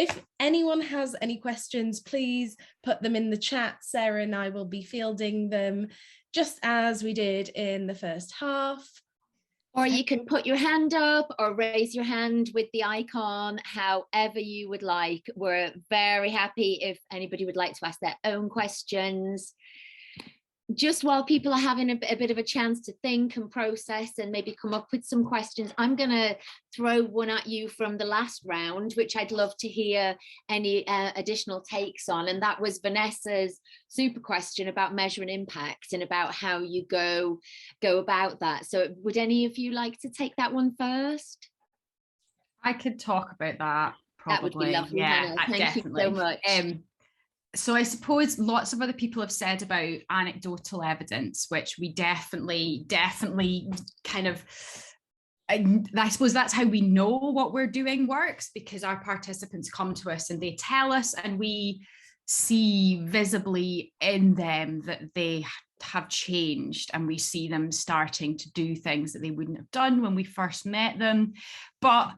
if anyone has any questions, please put them in the chat. Sarah and I will be fielding them just as we did in the first half. Or you can put your hand up or raise your hand with the icon, however you would like. We're very happy if anybody would like to ask their own questions. Just while people are having a bit of a chance to think and process and maybe come up with some questions, I'm going to throw one at you from the last round, which I'd love to hear any additional takes on. And that was Vanessa's super question about measuring impact and about how you go about that. So would any of you like to take that one first? I could talk about that, probably. That would be lovely, yeah, Hannah. Thank definitely. you so much. So I suppose lots of other people have said about anecdotal evidence, which we definitely kind of, I suppose that's how we know what we're doing works, because our participants come to us and they tell us, and we see visibly in them that they have changed, and we see them starting to do things that they wouldn't have done when we first met them. But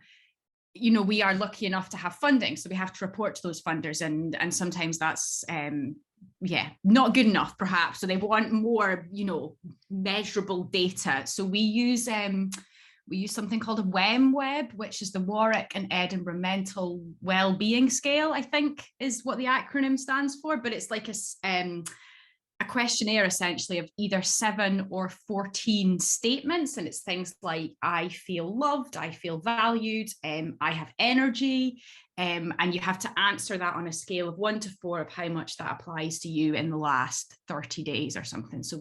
you know, we are lucky enough to have funding, so we have to report to those funders, and sometimes that's not good enough, perhaps. So they want more, you know, measurable data. So we use something called a WEMWEB, which is the Warwick and Edinburgh Mental Wellbeing Scale, I think is what the acronym stands for. But it's like a questionnaire essentially of either 7 or 14 statements, and it's things like I feel loved, I feel valued, I have energy, and you have to answer that on a scale of 1 to 4 of how much that applies to you in the last 30 days or something. So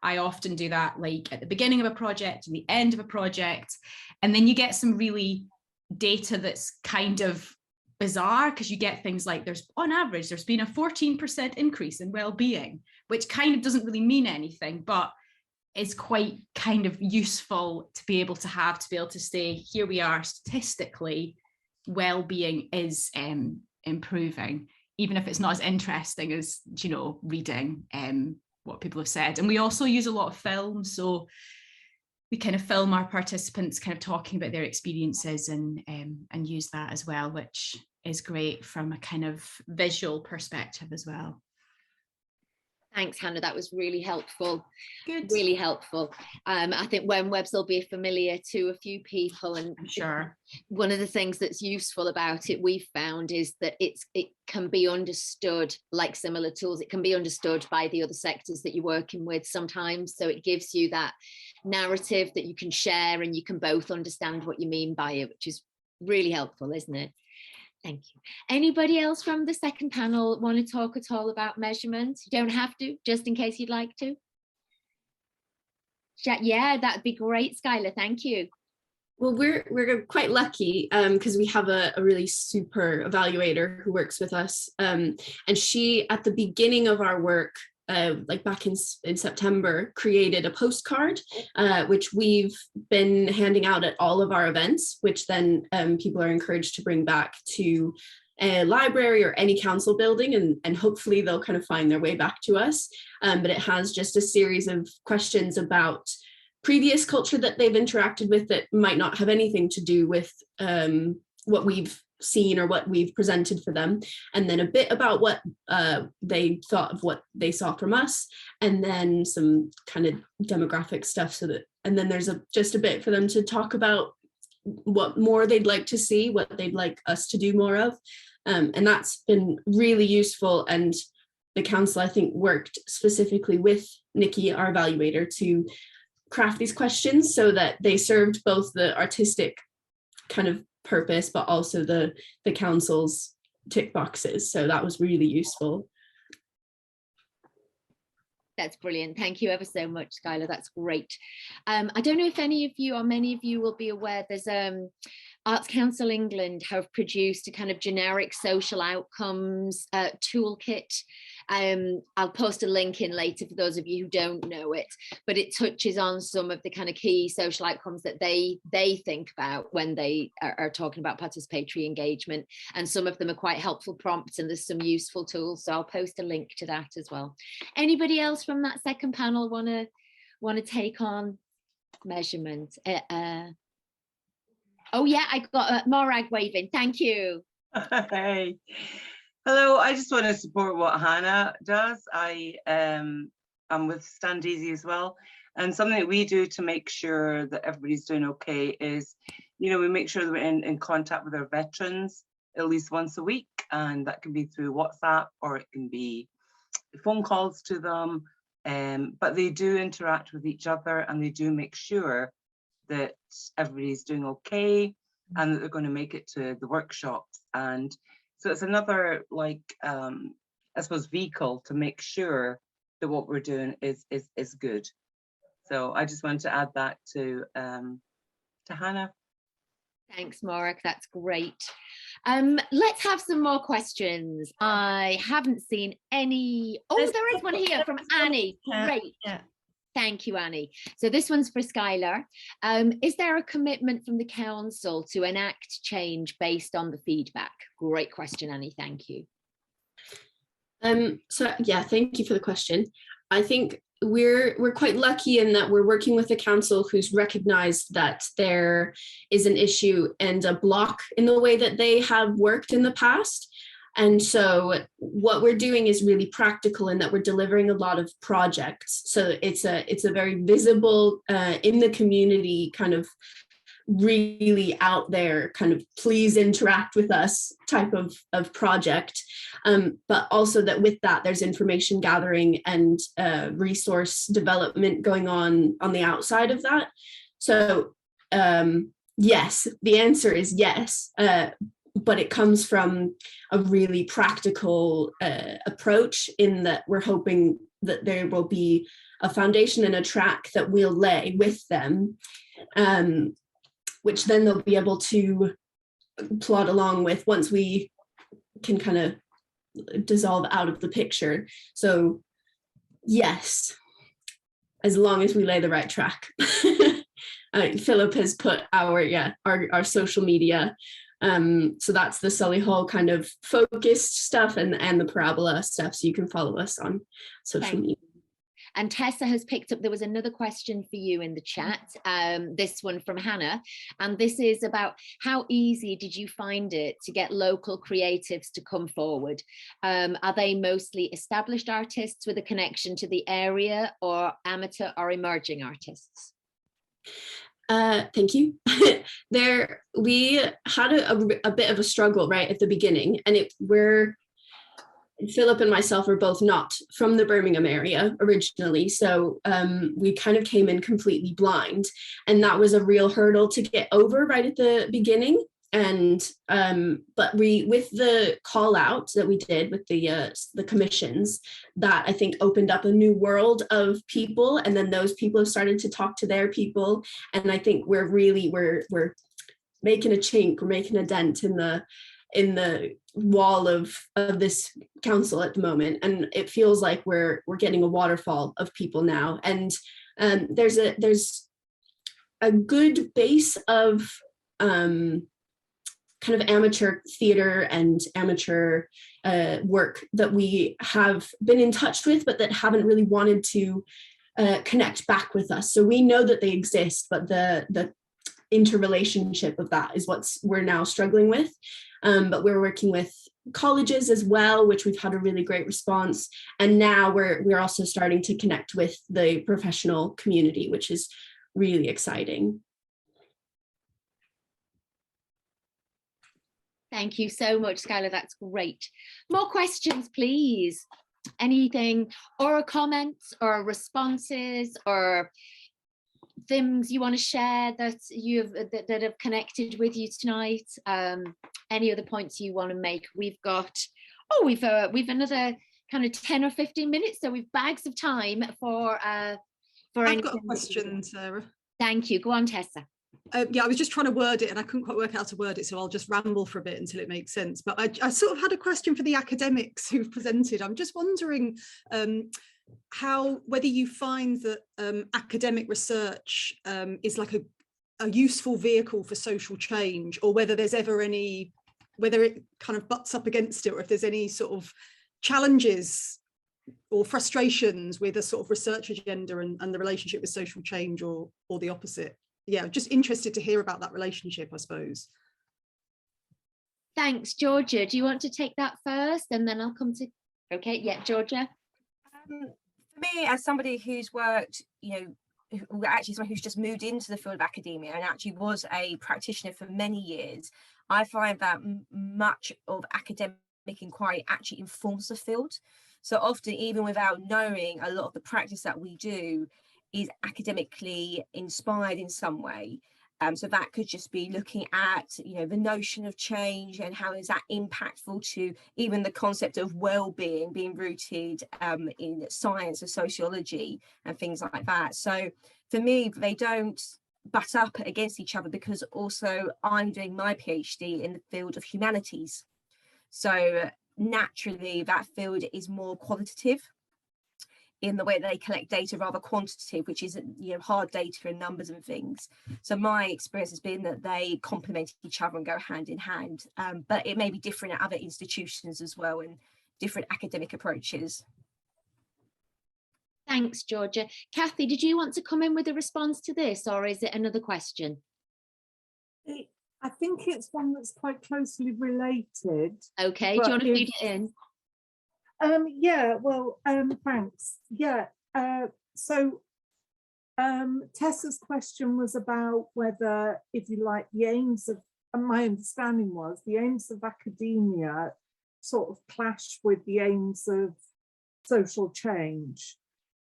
I often do that like at the beginning of a project and the end of a project, and then you get some really data that's kind of bizarre, because you get things like on average there's been a 14% increase in well-being, which kind of doesn't really mean anything, but is quite kind of useful to be able to say, here we are, statistically well-being is improving, even if it's not as interesting as, you know, reading what people have said. And we also use a lot of film, so we kind of film our participants kind of talking about their experiences and use that as well, which is great from a kind of visual perspective as well. Thanks, Hannah. That was really helpful. Good. Really helpful. I think WEMWEBs will be familiar to a few people, and I'm sure one of the things that's useful about it, we've found, is that it can be understood, like similar tools, it can be understood by the other sectors that you're working with sometimes. So it gives you that narrative that you can share, and you can both understand what you mean by it, which is really helpful, isn't it? Thank you. Anybody else from the second panel want to talk at all about measurement? You don't have to, just in case you'd like to. Yeah, that'd be great, Skylar. Thank you. Well, we're quite lucky because we have a really super evaluator who works with us. And she, at the beginning of our work, like back in September, created a postcard, which we've been handing out at all of our events, which then people are encouraged to bring back to a library or any council building, and hopefully they'll kind of find their way back to us. But it has just a series of questions about previous culture that they've interacted with that might not have anything to do with what we've seen or what we've presented for them, and then a bit about what they thought of what they saw from us, and then some kind of demographic stuff, so that, and then there's just a bit for them to talk about what more they'd like to see, what they'd like us to do more of, and that's been really useful. And the council, I think, worked specifically with Nikki, our evaluator, to craft these questions so that they served both the artistic kind of purpose, but also the council's tick boxes. So that was really useful. That's brilliant. Thank you ever so much, Skylar. That's great. I don't know if any of you or many of you will be aware, there's Arts Council England have produced a kind of generic social outcomes toolkit. I'll post a link in later for those of you who don't know it, but it touches on some of the kind of key social outcomes that they think about when they are talking about participatory engagement, and some of them are quite helpful prompts, and there's some useful tools, so I'll post a link to that as well. Anybody else from that second panel want to take on measurement? Oh yeah, I got Morag waving. Thank you. Hey. Hello, I just want to support what Hannah does. I'm with Stand Easy as well. And something that we do to make sure that everybody's doing okay is, we make sure that we're in contact with our veterans at least once a week. And that can be through WhatsApp or it can be phone calls to them. But they do interact with each other and they do make sure that everybody's doing okay and that they're going to make it to the workshops. And so it's another, like, I suppose, vehicle to make sure that what we're doing is good. So I just wanted to add that to Hannah. Thanks, Mark. That's great. Let's have some more questions. I haven't seen any. Oh, there is one here from Annie. Great. Yeah. Thank you, Annie. So this one's for Skylar. Is there a commitment from the council to enact change based on the feedback? Great question, Annie. Thank you. So yeah, thank you for the question. I think we're quite lucky in that we're working with a council who's recognized that there is an issue and a block in the way that they have worked in the past. And so what we're doing is really practical in that we're delivering a lot of projects. So it's a very visible in the community, kind of really out there, kind of please interact with us type of project. But also that with that, there's information gathering and resource development going on the outside of that. So yes, the answer is yes. But it comes from a really practical approach in that we're hoping that there will be a foundation and a track that we'll lay with them, which then they'll be able to plod along with once we can kind of dissolve out of the picture. So yes, as long as we lay the right track. Philip has put our social media. So that's the Solihull kind of focused stuff and the Parabola stuff. So you can follow us on social media. And Tessa has picked up, there was another question for you in the chat, this one from Hannah. And this is about how easy did you find it to get local creatives to come forward? Are they mostly established artists with a connection to the area or amateur or emerging artists? Thank you. We had a bit of a struggle right at the beginning, and Philip and myself are both not from the Birmingham area originally, so we kind of came in completely blind, and that was a real hurdle to get over right at the beginning. And but with the call out that we did with the commissions, that I think opened up a new world of people, and then those people have started to talk to their people, and I think we're making a chink, we're making a dent in the wall of this council at the moment, and it feels like we're getting a waterfall of people now, and there's a good base of kind of amateur theater and amateur work that we have been in touch with, but that haven't really wanted to connect back with us. So we know that they exist, but the interrelationship of that is what we're now struggling with. But we're working with colleges as well, which we've had a really great response. And now we're also starting to connect with the professional community, which is really exciting. Thank you so much, Skylar. That's great. More questions, please. Anything, or comments, or responses, or things you want to share that have connected with you tonight? Any other points you want to make? We've another kind of 10 or 15 minutes, so we've bags of time for I've got a question, Sarah. Thank you. Go on, Tessa. Yeah, I was just trying to word it and I couldn't quite work out how to word it, so I'll just ramble for a bit until it makes sense. But I sort of had a question for the academics who've presented. I'm just wondering whether you find that academic research is like a useful vehicle for social change, or whether there's ever whether it kind of butts up against it, or if there's any sort of challenges or frustrations with a sort of research agenda and the relationship with social change, or the opposite. Yeah, just interested to hear about that relationship, I suppose. Thanks, Georgia. Do you want to take that first, and then I'll come to? Okay, yeah, Georgia. For me, as somebody who's worked, actually someone who's just moved into the field of academia and actually was a practitioner for many years, I find that much of academic inquiry actually informs the field. So often, even without knowing, a lot of the practice that we do is academically inspired in some way. So that could just be looking at, the notion of change and how is that impactful to even the concept of well-being being rooted in science or sociology and things like that. So for me, they don't butt up against each other, because also I'm doing my PhD in the field of humanities. So naturally, that field is more qualitative in the way they collect data, rather quantitative, which is hard data and numbers and things. So my experience has been that they complement each other and go hand in hand, but it may be different at other institutions as well, and different academic approaches. Thanks, Georgia. Kathy, did you want to come in with a response to this, or is it another question? I think it's one that's quite closely related. Okay, do you want to feed it in? Yeah, well, thanks. Yeah, so Tessa's question was about whether, if you like, the aims of, and my understanding was, the aims of academia sort of clash with the aims of social change,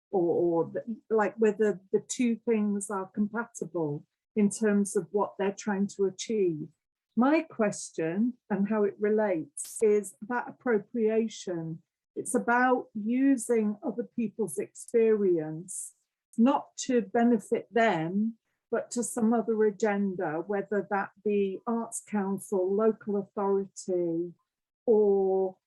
or like whether the two things are compatible in terms of what they're trying to achieve. My question, and how it relates, is about appropriation. It's about using other people's experience, not to benefit them, but to some other agenda, whether that be Arts Council, local authority, or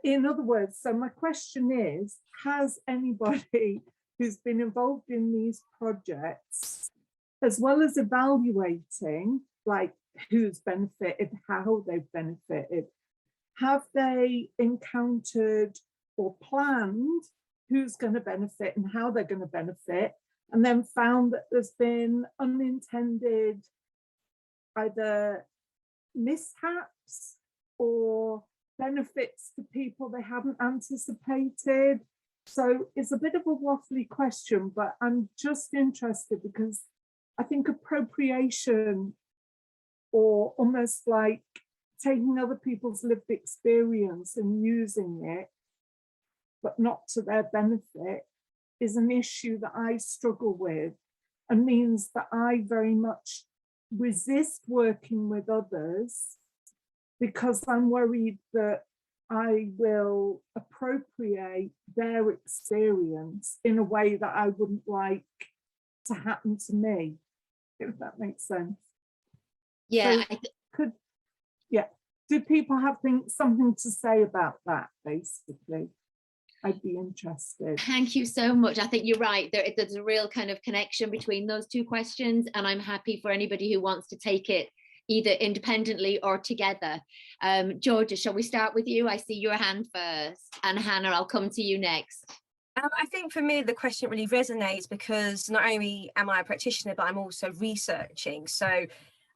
in other words, so my question is, has anybody who's been involved in these projects, as well as evaluating like who's benefited, how they've benefited, have they encountered or planned who's going to benefit and how they're going to benefit, and then found that there's been unintended either mishaps or benefits to people they haven't anticipated? So it's a bit of a waffly question, but I'm just interested because I think appropriation, or almost like taking other people's lived experience and using it, but not to their benefit, is an issue that I struggle with, and means that I very much resist working with others because I'm worried that I will appropriate their experience in a way that I wouldn't like to happen to me, if that makes sense. Yeah. So do people have something to say about that, basically? I'd be interested. Thank you so much. I think you're right. There's a real kind of connection between those two questions, and I'm happy for anybody who wants to take it either independently or together. Georgia, shall we start with you? I see your hand first, and Hannah, I'll come to you next. I think for me, the question really resonates because not only am I a practitioner, but I'm also researching. So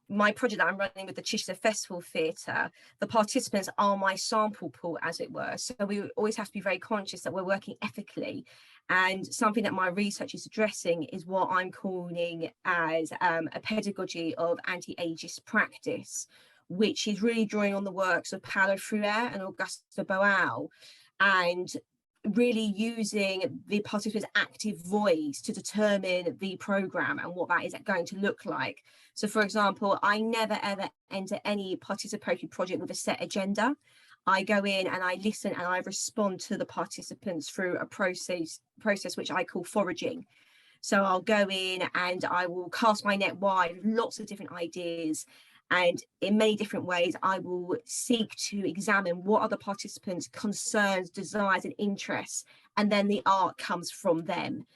my project that I'm running with the Chichester Festival Theatre, the participants are my sample pool, as it were. So we always have to be very conscious that we're working ethically. And something that my research is addressing is what I'm calling as a pedagogy of anti-ageist practice, which is really drawing on the works of Paulo Freire and Augusto Boal, and really using the participants' active voice to determine the programme and what that is going to look like. So, for example, I never ever enter any participatory project with a set agenda. I go in and I listen and I respond to the participants through a process which I call foraging. So I'll go in and I will cast my net wide, lots of different ideas. And in many different ways, I will seek to examine what are the participants' concerns, desires, and interests, and then the art comes from them.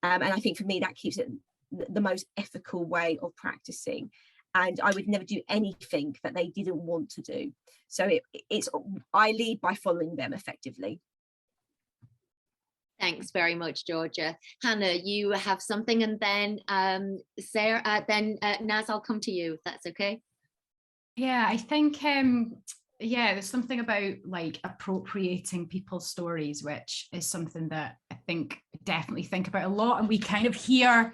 And I think for me, that keeps it the most ethical way of practicing. And I would never do anything that they didn't want to do. So I lead by following them effectively. Thanks very much, Georgia. Hannah, you have something, and then Sarah, then Naz, I'll come to you if that's okay. Yeah, I think yeah, there's something about like appropriating people's stories, which is something that I think definitely think about a lot. And we kind of hear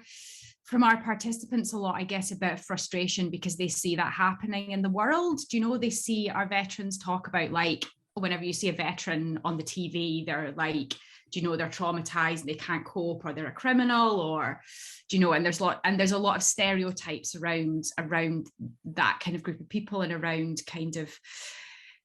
from our participants a lot, I guess, about frustration because they see that happening in the world. Do you know, they see our veterans talk about, like, whenever you see a veteran on the TV, they're like, do you know, they're traumatized and they can't cope, or they're a criminal, or, do you know, and there's a lot of stereotypes around that kind of group of people and around kind of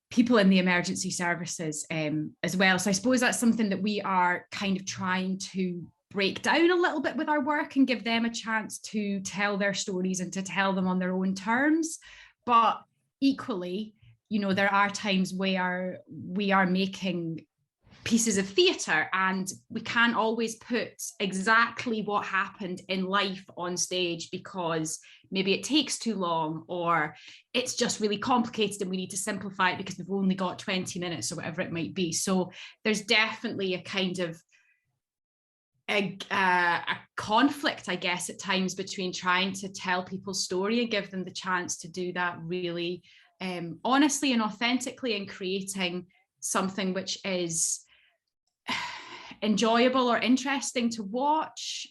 people in the emergency services as well. So I suppose that's something that we are kind of trying to break down a little bit with our work and give them a chance to tell their stories and to tell them on their own terms. But equally, you know, there are times where we are making pieces of theatre and we can't always put exactly what happened in life on stage because maybe it takes too long, or it's just really complicated and we need to simplify it because we've only got 20 minutes or whatever it might be. So there's definitely a kind of a conflict, I guess, at times between trying to tell people's story and give them the chance to do that really honestly and authentically, and creating something which is enjoyable or interesting to watch.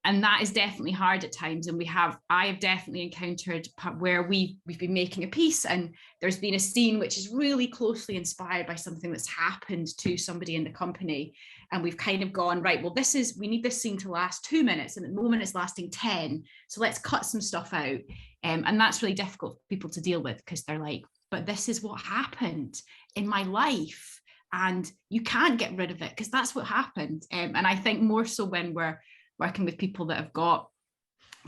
And that is definitely hard at times. And I have definitely encountered where we've been making a piece and there's been a scene which is really closely inspired by something that's happened to somebody in the company. And we've kind of gone, right, well, we need this scene to last 2 minutes. And at the moment it's lasting 10. So let's cut some stuff out. And that's really difficult for people to deal with because they're like, but this is what happened in my life. And you can't get rid of it because that's what happened. And I think more so when we're working with people that have got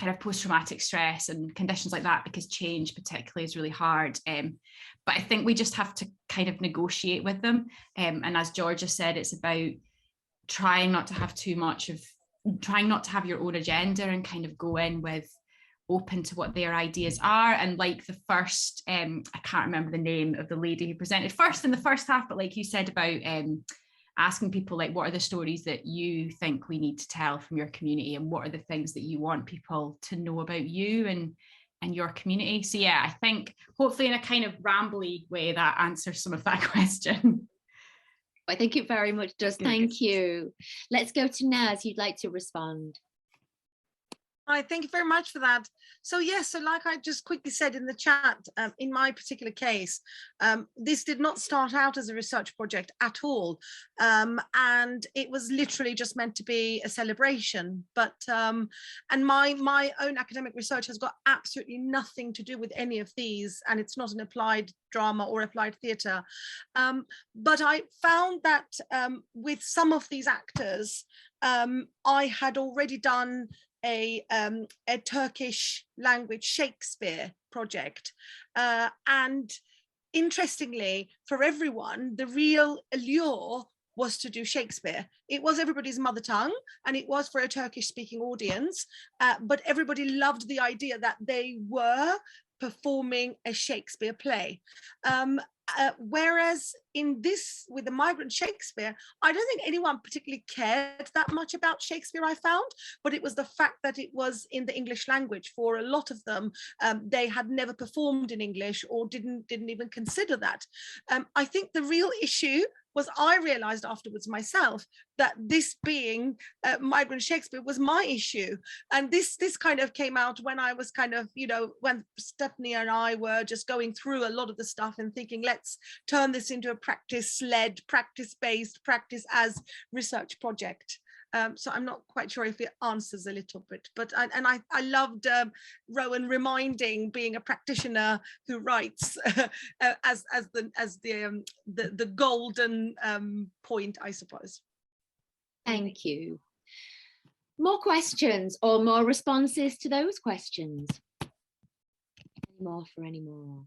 kind of post-traumatic stress and conditions like that, because change particularly is really hard. But I think we just have to kind of negotiate with them. And as Georgia said, it's about trying not to have your own agenda and kind of go in with open to what their ideas are. And like the first, I can't remember the name of the lady who presented first in the first half, but like you said about asking people, like, what are the stories that you think we need to tell from your community, and what are the things that you want people to know about you and your community. So yeah, I think hopefully in a kind of rambly way that answers some of that question. I think it very much does. Thank you. Let's go to Naz. You'd like to respond. Hi, thank you very much for that. So yes, so like I just quickly said in the chat, in my particular case, this did not start out as a research project at all. And it was literally just meant to be a celebration. But, and my own academic research has got absolutely nothing to do with any of these, and it's not an applied drama or applied theatre. But I found that with some of these actors, I had already done a Turkish language Shakespeare project. And interestingly, for everyone, the real allure was to do Shakespeare. It was everybody's mother tongue, and it was for a Turkish speaking audience, but everybody loved the idea that they were performing a Shakespeare play. Whereas in this, with the Migrant Shakespeare, I don't think anyone particularly cared that much about Shakespeare, I found, but it was the fact that it was in the English language. For a lot of them, they had never performed in English or didn't even consider that. I think the real issue was I realized afterwards myself that this being Migrant Shakespeare was my issue. And this kind of came out when I was kind of, you know, when Stephanie and I were just going through a lot of the stuff and thinking, let's turn this into a practice-led, practice-based, practice as research project. So I'm not quite sure if it answers a little bit, but I loved Rowan reminding, being a practitioner who writes as the golden point, I suppose. Thank you. More questions or more responses to those questions? Any more?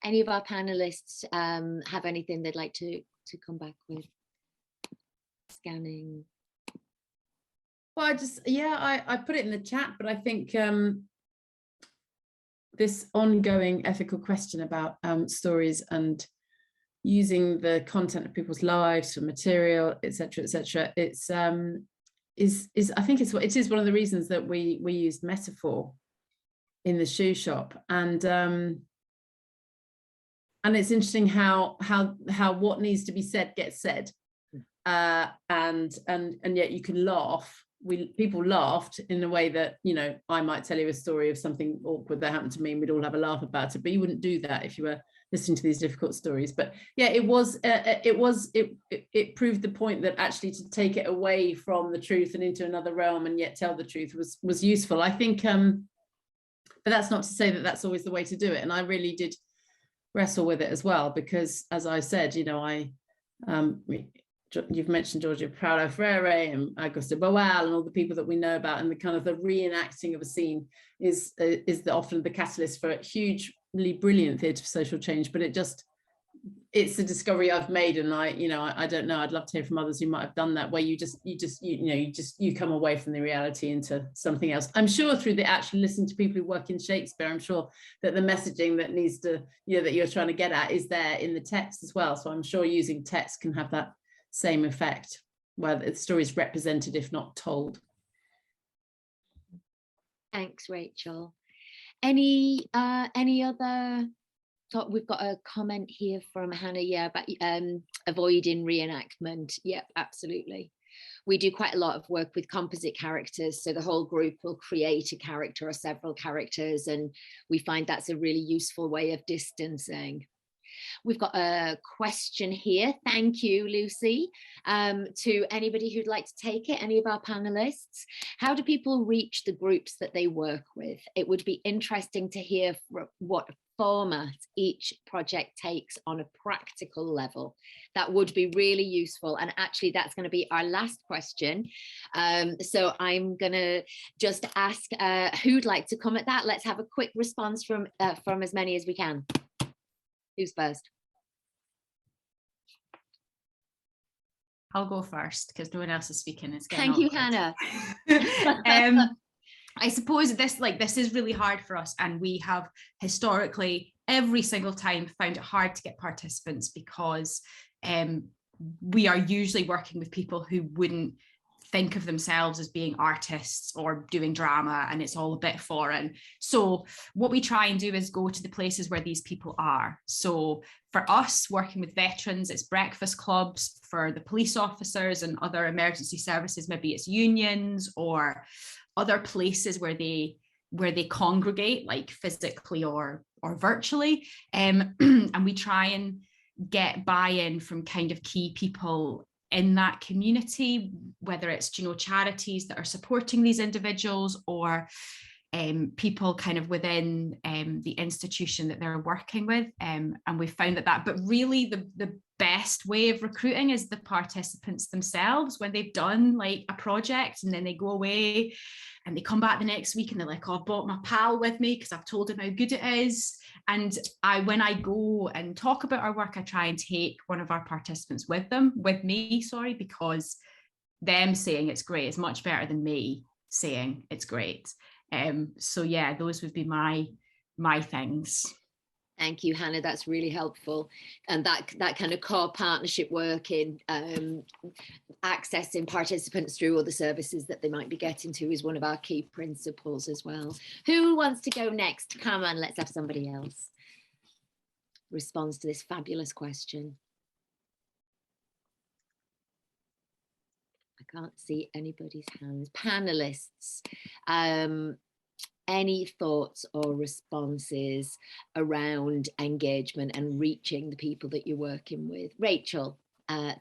Any of our panelists have anything they'd like to come back with? Scanning. Well, I put it in the chat, but I think this ongoing ethical question about stories and using the content of people's lives for material, etc., it's I think it is one of the reasons that we used metaphor in the shoe shop. And and it's interesting how what needs to be said gets said, and yet you can laugh. People laughed in a way that, you know, I might tell you a story of something awkward that happened to me and we'd all have a laugh about it, but you wouldn't do that if you were listening to these difficult stories. But yeah, it proved the point that actually to take it away from the truth and into another realm and yet tell the truth was useful, I think. But that's not to say that that's always the way to do it, and I really did wrestle with it as well, because as I said, you know, you've mentioned Giorgio Paolo Freire and Augusto Boal and all the people that we know about, and the kind of the reenacting of a scene is often the catalyst for hugely brilliant theatre for social change. But it's a discovery I've made, and I don't know, I'd love to hear from others who might have done that, where you come away from the reality into something else. I'm sure through the actual listening to people who work in Shakespeare, I'm sure that the messaging that needs to, you know, that you're trying to get at is there in the text as well. So I'm sure using text can have that same effect, where the story is represented if not told. Thanks, Rachel. Any other thought? We've got a comment here from Hannah, yeah, about avoiding reenactment. Yep, absolutely. We do quite a lot of work with composite characters, so the whole group will create a character or several characters, and we find that's a really useful way of distancing. We've got a question here. Thank you, Lucy. To anybody who'd like to take it, any of our panelists. How do people reach the groups that they work with? It would be interesting to hear what format each project takes on a practical level. That would be really useful. And actually, that's going to be our last question. So I'm going to just ask who'd like to come at that. Let's have a quick response from as many as we can. Who's first? I'll go first because no one else is speaking. Thank you, Hannah. I suppose this is really hard for us, and we have historically every single time found it hard to get participants because we are usually working with people who wouldn't think of themselves as being artists or doing drama, and it's all a bit foreign. So what we try and do is go to the places where these people are. So for us, working with veterans, it's breakfast clubs. For the police officers and other emergency services, maybe it's unions or other places where they congregate, like physically or virtually. And we try and get buy-in from kind of key people in that community, whether it's, you know, charities that are supporting these individuals or people kind of within the institution that they're working with. And we found that, but really the best way of recruiting is the participants themselves, when they've done like a project and then they go away and they come back the next week and they're like, oh, I've brought my pal with me because I've told him how good it is. And when I go and talk about our work, I try and take one of our participants with me, because them saying it's great is much better than me saying it's great. So yeah, those would be my things. Thank you, Hannah. That's really helpful. And that kind of core partnership work in accessing participants through other services that they might be getting to is one of our key principles as well. Who wants to go next? Come on, let's have somebody else respond to this fabulous question. I can't see anybody's hands. Panelists. Any thoughts or responses around engagement and reaching the people that you're working with? Rachel,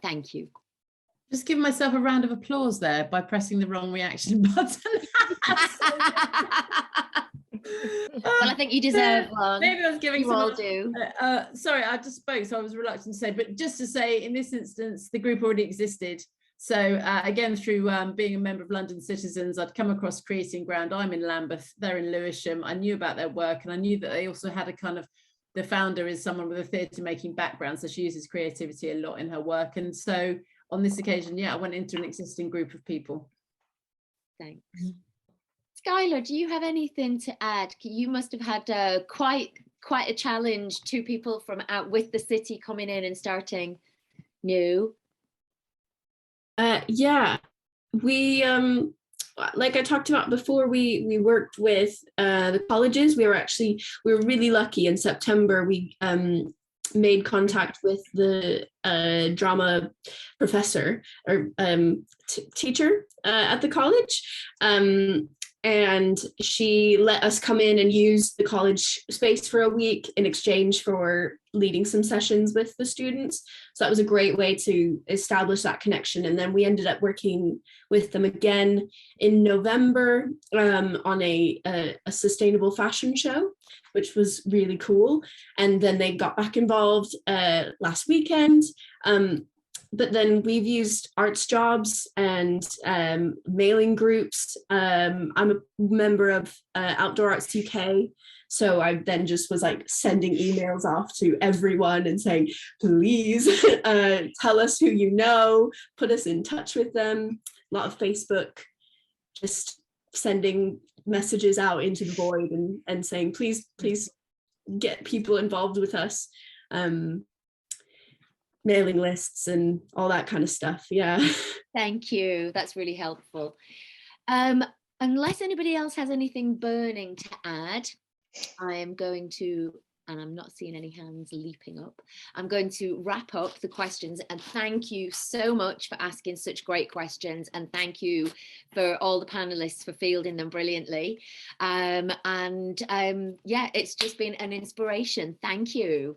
thank you. Just give myself a round of applause there by pressing the wrong reaction button. Well, I think you deserve one. Maybe I was giving you all do. Sorry, I just spoke, so I was reluctant to say, but just to say, in this instance, the group already existed. So again, through being a member of London Citizens, I'd come across Creating Ground. I'm in Lambeth, they're in Lewisham. I knew about their work, and I knew that they also had a kind of, the founder is someone with a theatre making background, so she uses creativity a lot in her work. And so on this occasion, yeah, I went into an existing group of people. Thanks. Skylar, do you have anything to add? You must have had quite a challenge, two people from out with the city coming in and starting new. Yeah, we like I talked about before, we worked with the colleges. We were really lucky. In September, we made contact with the drama professor or teacher at the college. And she let us come in and use the college space for a week in exchange for leading some sessions with the students. So that was a great way to establish that connection. And then we ended up working with them again in November on a sustainable fashion show, which was really cool. And then they got back involved last weekend. But then we've used Arts Jobs and mailing groups. I'm a member of Outdoor Arts UK. So I then just was like sending emails off to everyone and saying, please tell us who you know, put us in touch with them. A lot of Facebook, just sending messages out into the void and saying, please get people involved with us. Mailing lists and all that kind of stuff. Yeah. Thank you. That's really helpful. Unless anybody else has anything burning to add, I am going to, and I'm not seeing any hands leaping up, I'm going to wrap up the questions, and thank you so much for asking such great questions, and thank you for all the panelists for fielding them brilliantly. Yeah, it's just been an inspiration. Thank you.